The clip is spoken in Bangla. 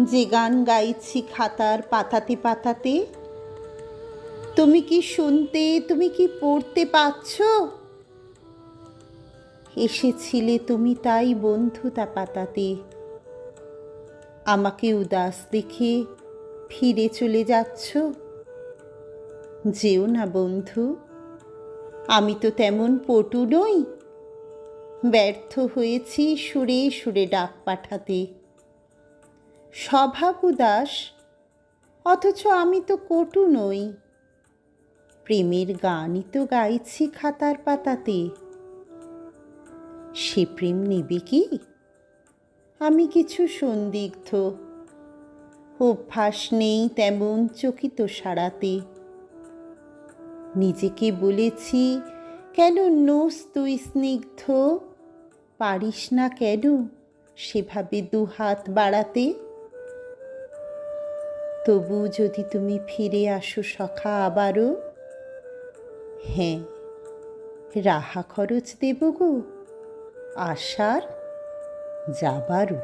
যে গান গাইছি খাতার পাতাতে পাতাতে, তুমি কি শুনতে, তুমি কি পড়তে পাচ্ছ? এসেছিলে তুমি তাই বন্ধু তা পাতাতে, আমাকে উদাস দেখে ফিরে চলে যাচ্ছ। যেও না বন্ধু, আমি তো তেমন পটু নই, ব্যর্থ হয়েছি সুরে সুরে ডাক পাঠাতে। স্বভাব উদাস, অথচ আমি তো কটু নই, প্রেমের গানই তো গাইছি খাতার পাতাতে। সে প্রেম নেবে কি? আমি কিছু সন্দিগ্ধ, অভ্যাস নেই তেমন চকিত সারাতে। নিজেকে বলেছি, কেন নোস তুই স্নিগ্ধ, পারিস না কেন সেভাবে দুহাত বাড়াতে? তবু যদি তুমি ফিরে আসো সখা আবারও, হ্যাঁ, রাহা খরচ দেব গো, আসার যাবারও।